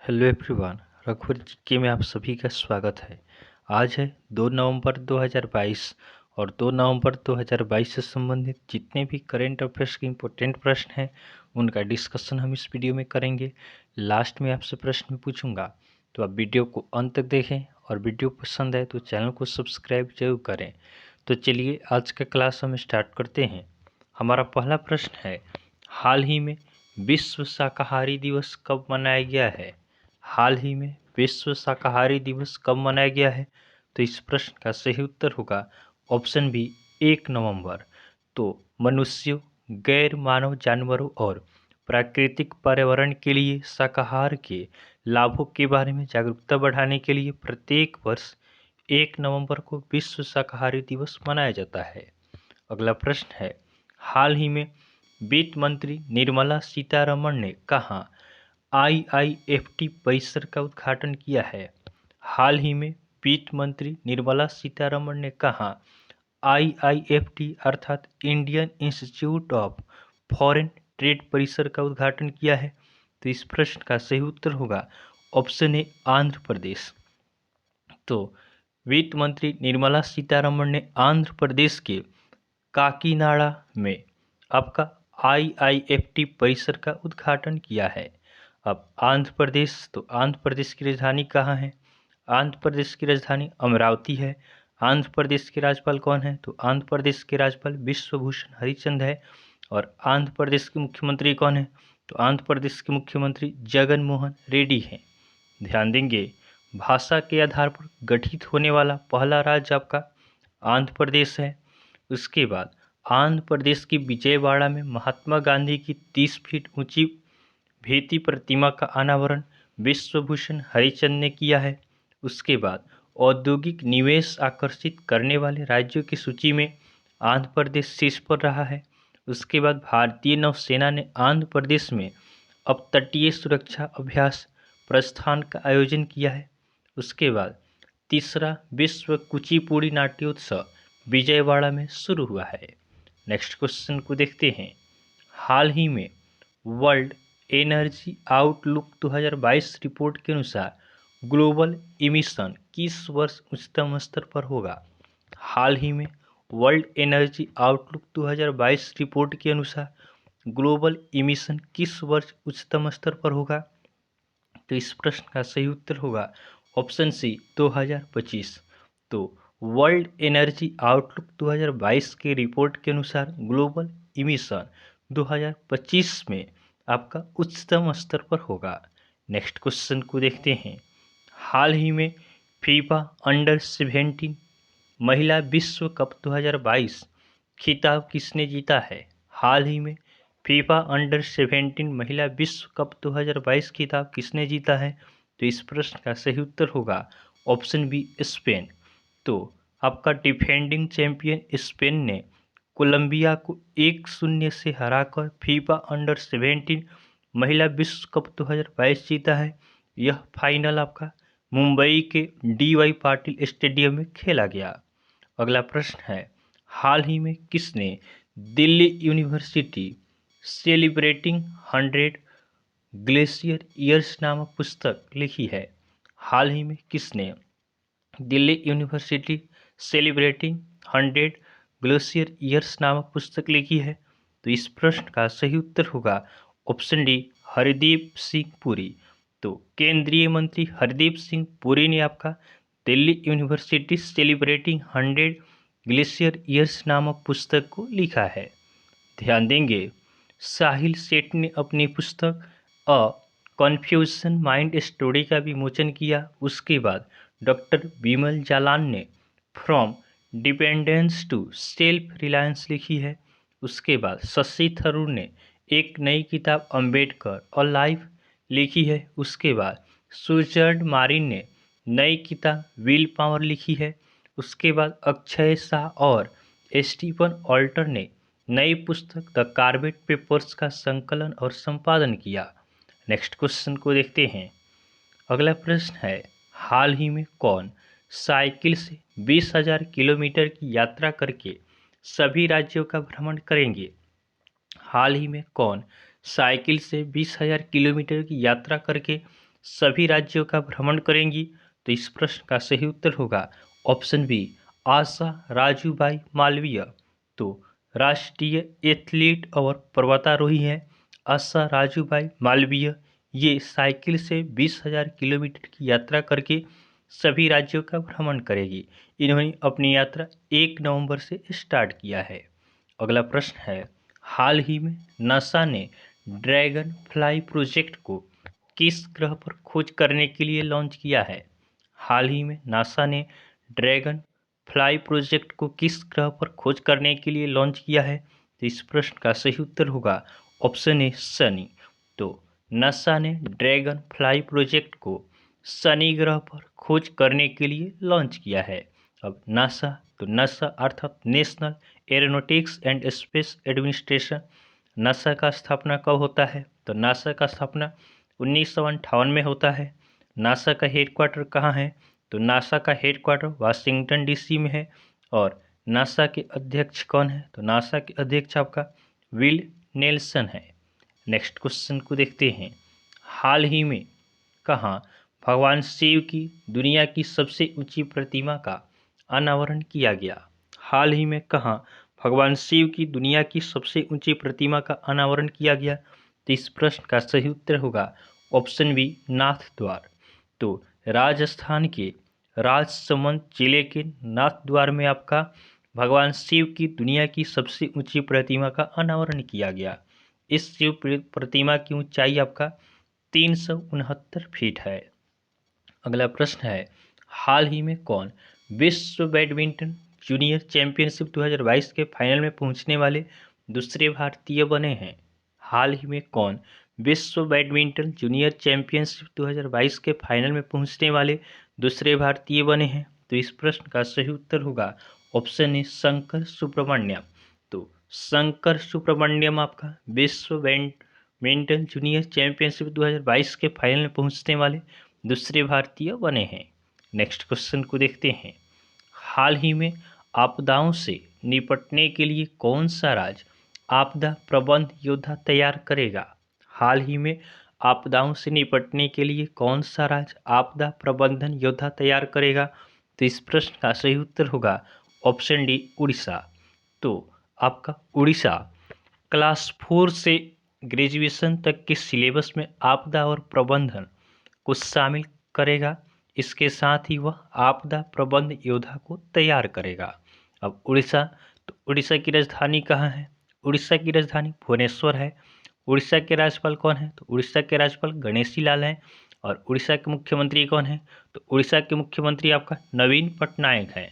Hello everyone, रघुवर GK में आप सभी का स्वागत है। आज है 2 नवंबर 2022 और 2 नवंबर 2022 से संबंधित जितने भी करेंट अफेयर्स के इम्पोर्टेंट प्रश्न हैं उनका डिस्कशन हम इस वीडियो में करेंगे। लास्ट में आपसे प्रश्न पूछूंगा, तो आप वीडियो को अंत तक देखें और वीडियो पसंद आए तो चैनल को सब्सक्राइब जरूर करें। तो चलिए आज का क्लास हम स्टार्ट करते हैं। हमारा पहला प्रश्न है, हाल ही में विश्व शाकाहारी दिवस कब मनाया गया है? हाल ही में विश्व शाकाहारी दिवस कब मनाया गया है? तो इस प्रश्न का सही उत्तर होगा ऑप्शन बी 1 नवंबर। तो मनुष्यों, गैर मानव जानवरों और प्राकृतिक पर्यावरण के लिए शाकाहार के लाभों के बारे में जागरूकता बढ़ाने के लिए प्रत्येक वर्ष 1 नवंबर को विश्व शाकाहारी दिवस मनाया जाता है। अगला प्रश्न है, हाल ही में वित्त मंत्री निर्मला सीतारमण ने कहाँ आईआईएफटी परिसर का उद्घाटन किया है? हाल ही में वित्त मंत्री निर्मला सीतारमण ने कहा आईआईएफटी अर्थात Indian institute of foreign trade परिसर का उद्घाटन किया है? तो इस प्रश्न का सही उत्तर होगा ऑप्शन ए आंध्र प्रदेश। तो वित्त मंत्री निर्मला सीतारमण ने आंध्र प्रदेश के काकीनाडा में आपका आईआईएफटी परिसर का उद्घाटन किया है। अब आंध्र प्रदेश, तो आंध्र प्रदेश की राजधानी कहाँ है? आंध्र प्रदेश की राजधानी अमरावती है। आंध्र प्रदेश के राज्यपाल कौन है? तो आंध्र प्रदेश के राज्यपाल विश्वभूषण हरिचंद है। और आंध्र प्रदेश के मुख्यमंत्री कौन है? तो आंध्र प्रदेश के मुख्यमंत्री जगन मोहन रेड्डी हैं। ध्यान देंगे, भाषा के आधार पर गठित होने वाला पहला राज्य आपका आंध्र प्रदेश है। उसके बाद आंध्र प्रदेश की विजयवाड़ा में महात्मा गांधी की 30 फीट ऊंची भेती प्रतिमा का अनावरण विश्वभूषण हरिचंद ने किया है। उसके बाद औद्योगिक निवेश आकर्षित करने वाले राज्यों की सूची में आंध्र प्रदेश शीर्ष पर रहा है। उसके बाद भारतीय नौसेना ने आंध्र प्रदेश में अपतटीय सुरक्षा अभ्यास प्रस्थान का आयोजन किया है। उसके बाद तीसरा विश्व कुचिपुड़ी नाट्योत्सव विजयवाड़ा में शुरू हुआ है। नेक्स्ट क्वेश्चन को देखते हैं, हाल ही में वर्ल्ड एनर्जी आउटलुक 2022 रिपोर्ट के अनुसार ग्लोबल इमिशन किस वर्ष उच्चतम स्तर पर होगा? हाल ही में वर्ल्ड एनर्जी आउटलुक 2022 रिपोर्ट के अनुसार ग्लोबल इमिशन किस वर्ष उच्चतम स्तर पर होगा? तो इस प्रश्न का सही उत्तर होगा ऑप्शन सी 2025। तो वर्ल्ड एनर्जी आउटलुक 2022 के रिपोर्ट के अनुसार ग्लोबल इमिशन 2025 में आपका उच्चतम स्तर पर होगा। नेक्स्ट क्वेश्चन को देखते हैं, हाल ही में फीफा अंडर 17 महिला विश्व कप 2022 खिताब किसने जीता है? हाल ही में फीफा अंडर 17 महिला विश्व कप 2022 खिताब किसने जीता है? तो इस प्रश्न का सही उत्तर होगा ऑप्शन बी स्पेन। तो आपका डिफेंडिंग चैंपियन स्पेन ने कोलंबिया को 1-0 से हराकर फीफा अंडर 17 महिला विश्व कप 2022 जीता है। यह फाइनल आपका मुंबई के डी.वाई. पाटिल स्टेडियम में खेला गया। अगला प्रश्न है, हाल ही में किसने Delhi university celebrating 100 glacier years नामक पुस्तक लिखी है? हाल ही में किसने Delhi university celebrating 100 glacier years नामक पुस्तक लिखी है? तो इस प्रश्न का सही उत्तर होगा ऑप्शन डी हरदीप सिंह पुरी। तो केंद्रीय मंत्री हरदीप सिंह पुरी ने आपका Delhi university celebrating 100 glacier years नामक पुस्तक को लिखा है। ध्यान देंगे, साहिल सेठ ने अपनी पुस्तक अ कन्फ्यूजन माइंड स्टोरी का विमोचन किया। उसके बाद डॉक्टर विमल जालान ने from dependence to self reliance लिखी है। उसके बाद शशि थरूर ने एक नई किताब अंबेडकर और लाइफ लिखी है। उसके बाद सुजर्ड मारिन ने नई किताब विल पावर लिखी है। उसके बाद अक्षय शाह और स्टीफन ऑल्टर ने नई पुस्तक द कार्बेट पेपर्स का संकलन और संपादन किया। नेक्स्ट क्वेश्चन को देखते हैं। अगला प्रश्न है, हाल ही में कौन साइकिल से 20,000 किलोमीटर की यात्रा करके सभी राज्यों का भ्रमण करेंगे? हाल ही में कौन साइकिल से 20,000 किलोमीटर की यात्रा करके सभी राज्यों का भ्रमण करेंगी? तो इस प्रश्न का सही उत्तर होगा ऑप्शन बी, आशा राजूबाई मालवीय। तो राष्ट्रीय एथलीट और पर्वतारोही हैं आशा राजूबाई मालवीय। ये साइकिल से 20,000 किलोमीटर की यात्रा करके सभी राज्यों का भ्रमण करेगी। इन्होंने अपनी यात्रा 1 नवंबर से स्टार्ट किया है। अगला प्रश्न है, हाल ही में नासा ने ड्रैगन फ्लाई प्रोजेक्ट को किस ग्रह पर खोज करने के लिए लॉन्च किया है? हाल ही में नासा ने ड्रैगन फ्लाई प्रोजेक्ट को किस ग्रह पर खोज करने के लिए लॉन्च किया है? तो इस प्रश्न का सही उत्तर होगा ऑप्शन ए, शनि। तो नासा ने ड्रैगन फ्लाई प्रोजेक्ट को शनि ग्रह पर खोज करने के लिए लॉन्च किया है। अब नासा, तो नासा अर्थात national aeronautics and space administration, NASA का स्थापना कब होता है? तो नासा का स्थापना 1958 में होता है। नासा का हेडक्वार्टर कहाँ है? तो नासा का हेडक्वार्टर वाशिंगटन डीसी में है। और नासा के अध्यक्ष कौन है? तो नासा के अध्यक्ष आपका विल नेल्सन है। नेक्स्ट क्वेश्चन को देखते हैं, हाल ही में कहाँ भगवान शिव की दुनिया की सबसे ऊंची प्रतिमा का अनावरण किया गया? हाल ही में कहाँ भगवान शिव की दुनिया की सबसे ऊंची प्रतिमा का अनावरण किया गया? तो इस प्रश्न का सही उत्तर होगा ऑप्शन बी, नाथ द्वार। तो राजस्थान के राजसमंद जिले के नाथ द्वार में आपका भगवान शिव की दुनिया की सबसे ऊंची प्रतिमा का अनावरण किया गया। इस शिव प्रतिमा की ऊंचाई आपका 369 फीट है। अगला प्रश्न है, हाल ही में कौन विश्व बैडमिंटन जूनियर चैंपियनशिप 2022 के फाइनल में पहुंचने वाले दूसरे भारतीय बने हैं? हाल ही में कौन विश्व बैडमिंटन जूनियर चैंपियनशिप 2022 के फाइनल में पहुंचने वाले दूसरे भारतीय बने हैं? तो इस प्रश्न का सही उत्तर होगा ऑप्शन ए, शंकर सुब्रमण्यम। तो शंकर सुब्रमण्यम आपका विश्व बैडमिंटन जूनियर चैंपियनशिप 2022 के फाइनल में पहुंचने वाले दूसरे भारतीय बने हैं। नेक्स्ट क्वेश्चन को देखते हैं, हाल ही में आपदाओं से निपटने के लिए कौन सा राज्य आपदा प्रबंध योद्धा तैयार करेगा? हाल ही में आपदाओं से निपटने के लिए कौन सा राज्य आपदा प्रबंधन योद्धा तैयार करेगा? तो इस प्रश्न का सही उत्तर होगा ऑप्शन डी, उड़ीसा। तो आपका उड़ीसा क्लास 4 से ग्रेजुएशन तक के सिलेबस में आपदा और प्रबंधन को शामिल करेगा। इसके साथ ही वह आपदा प्रबंध योद्धा को तैयार करेगा। अब उड़ीसा, तो उड़ीसा की राजधानी कहाँ है? उड़ीसा की राजधानी भुवनेश्वर है। उड़ीसा के राज्यपाल कौन है? तो उड़ीसा के राज्यपाल गणेशी लाल हैं। और उड़ीसा के मुख्यमंत्री कौन है? तो उड़ीसा के मुख्यमंत्री आपका नवीन पटनायक है।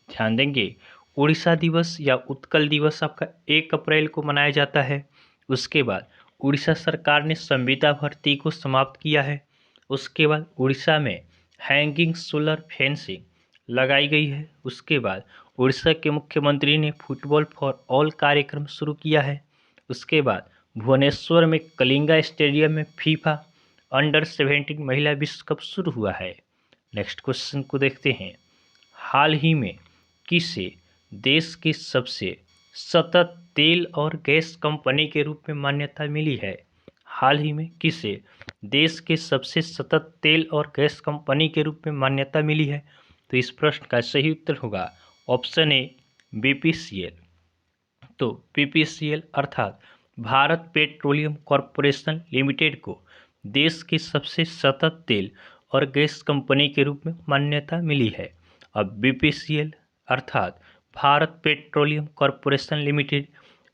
ध्यान देंगे, उड़ीसा दिवस या उत्कल दिवस आपका 1 अप्रैल को मनाया जाता है। उसके बाद उड़ीसा सरकार ने संविदा भर्ती को समाप्त किया है। उसके बाद उड़ीसा में हैंगिंग सोलर फेंसिंग लगाई गई है। उसके बाद उड़ीसा के मुख्यमंत्री ने फुटबॉल फॉर ऑल कार्यक्रम शुरू किया है। उसके बाद भुवनेश्वर में कलिंगा स्टेडियम में फीफा अंडर-17 महिला विश्व कप शुरू हुआ है। नेक्स्ट क्वेश्चन को देखते हैं, हाल ही में किसे देश की सबसे सतत तेल और गैस कंपनी के रूप में मान्यता मिली है? हाल ही में किसे देश के सबसे सतत तेल और गैस कंपनी के रूप में मान्यता मिली है? तो इस प्रश्न का सही उत्तर होगा ऑप्शन ए, बीपीसीएल। तो बीपीसीएल अर्थात भारत पेट्रोलियम कॉरपोरेशन लिमिटेड को देश की सबसे सतत तेल और गैस कंपनी के रूप में मान्यता मिली है। अब बीपीसीएल अर्थात Bharat petroleum corporation limited,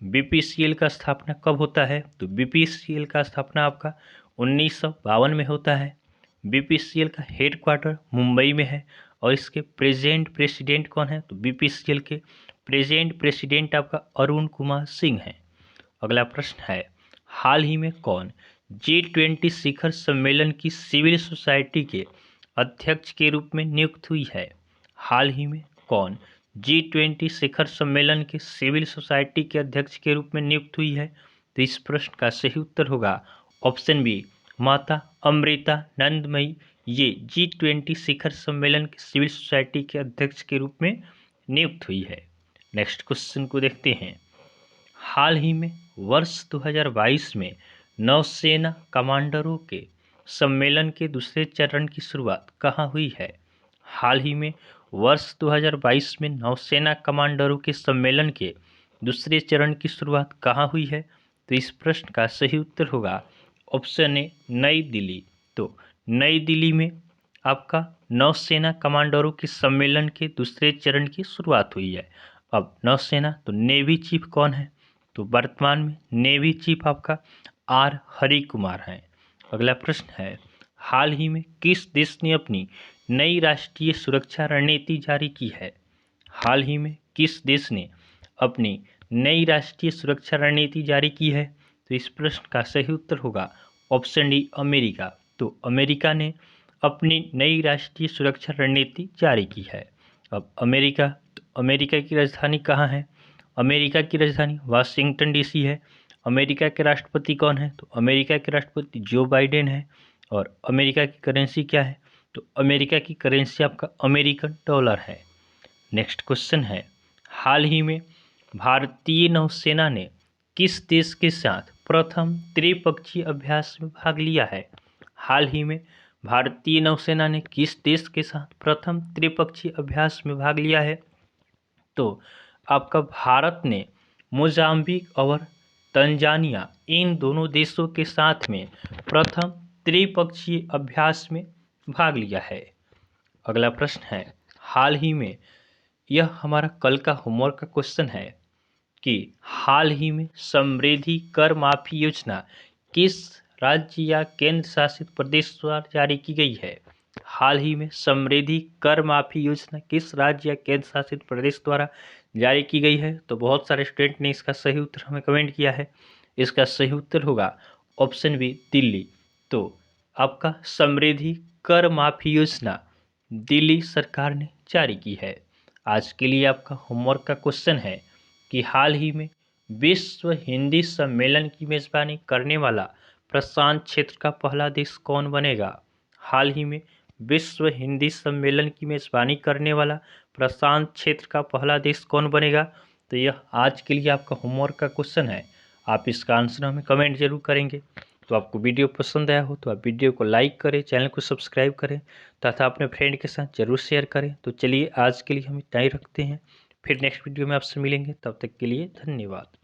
BPCL का स्थापना कब होता है? तो बीपीसीएल का स्थापना आपका 1952 में होता है। बीपीसीएल का हेडक्वार्टर मुंबई में है। और इसके प्रेजेंट प्रेसिडेंट कौन है? तो बीपीसीएल के प्रेजेंट प्रेसिडेंट आपका अरुण कुमार सिंह हैं। अगला प्रश्न है, हाल ही में कौन G20 शिखर सम्मेलन की सिविल सोसाइटी के अध्यक्ष के रूप में नियुक्त हुई है? हाल ही में कौन G20 शिखर सम्मेलन के सिविल सोसाइटी के अध्यक्ष के रूप में नियुक्त हुई है? तो इस प्रश्न का सही उत्तर होगा ऑप्शन बी, माता अमृता नंदमयी। ये G20 शिखर सम्मेलन के सिविल सोसाइटी के अध्यक्ष के रूप में नियुक्त हुई है। नेक्स्ट क्वेश्चन को देखते हैं, हाल ही में वर्ष 2022 में नौसेना कमांडरों के सम्मेलन के दूसरे चरण की शुरुआत कहाँ हुई है? हाल ही में वर्ष 2022 में नौसेना कमांडरों के सम्मेलन के दूसरे चरण की शुरुआत कहाँ हुई है? तो इस प्रश्न का सही उत्तर होगा ऑप्शन ए नई दिल्ली। तो नई दिल्ली में आपका नौसेना कमांडरों के सम्मेलन के दूसरे चरण की शुरुआत हुई है। अब नौसेना तो नेवी चीफ कौन है? तो वर्तमान में नेवी चीफ आपका आर हरि कुमार हैं। अगला प्रश्न है, हाल ही में किस देश ने अपनी नई राष्ट्रीय सुरक्षा रणनीति जारी की है? हाल ही में किस देश ने अपनी नई राष्ट्रीय सुरक्षा रणनीति जारी की है? तो इस प्रश्न का सही उत्तर होगा ऑप्शन डी अमेरिका। तो अमेरिका ने अपनी नई राष्ट्रीय सुरक्षा रणनीति जारी की है। अब अमेरिका की राजधानी कहाँ है? अमेरिका की राजधानी वाशिंगटन डीसी है। अमेरिका के राष्ट्रपति कौन है? तो अमेरिका के राष्ट्रपति जो बाइडेन है। और अमेरिका की करेंसी क्या है? तो अमेरिका की करेंसी आपका अमेरिकन डॉलर है। नेक्स्ट क्वेश्चन है, हाल ही में भारतीय नौसेना ने किस देश के साथ प्रथम त्रिपक्षीय अभ्यास में भाग लिया है? हाल ही में भारतीय नौसेना ने किस देश के साथ प्रथम त्रिपक्षीय अभ्यास में भाग लिया है? तो आपका भारत ने मोजाम्बिक और तंजानिया इन दोनों देशों के साथ में प्रथम त्रिपक्षीय अभ्यास में भाग लिया है। अगला प्रश्न है, हाल ही में यह हमारा कल का होमवर्क का क्वेश्चन है कि हाल ही में समृद्धि कर माफी योजना किस राज्य या केंद्र शासित प्रदेश द्वारा जारी की गई है? हाल ही में समृद्धि कर माफी योजना किस राज्य या केंद्र शासित प्रदेश द्वारा जारी की गई है? तो बहुत सारे स्टूडेंट ने इसका सही उत्तर हमें कमेंट किया है। इसका सही उत्तर होगा ऑप्शन बी दिल्ली। तो आपका समृद्धि कर माफी योजना दिल्ली सरकार ने जारी की है। आज के लिए आपका होमवर्क का क्वेश्चन है कि हाल ही में विश्व हिंदी सम्मेलन की मेजबानी करने वाला प्रशांत क्षेत्र का पहला देश कौन बनेगा? हाल ही में विश्व हिंदी सम्मेलन की मेजबानी करने वाला प्रशांत क्षेत्र का पहला देश कौन बनेगा? तो यह आज के लिए आपका होमवर्क का क्वेश्चन है। आप इसका आंसर हमें कमेंट जरूर करेंगे। तो आपको वीडियो पसंद आया हो तो आप वीडियो को लाइक करें, चैनल को सब्सक्राइब करें तथा अपने फ्रेंड के साथ जरूर शेयर करें। तो चलिए आज के लिए हम इतना ही रखते हैं, फिर नेक्स्ट वीडियो में आपसे मिलेंगे। तब तक के लिए धन्यवाद।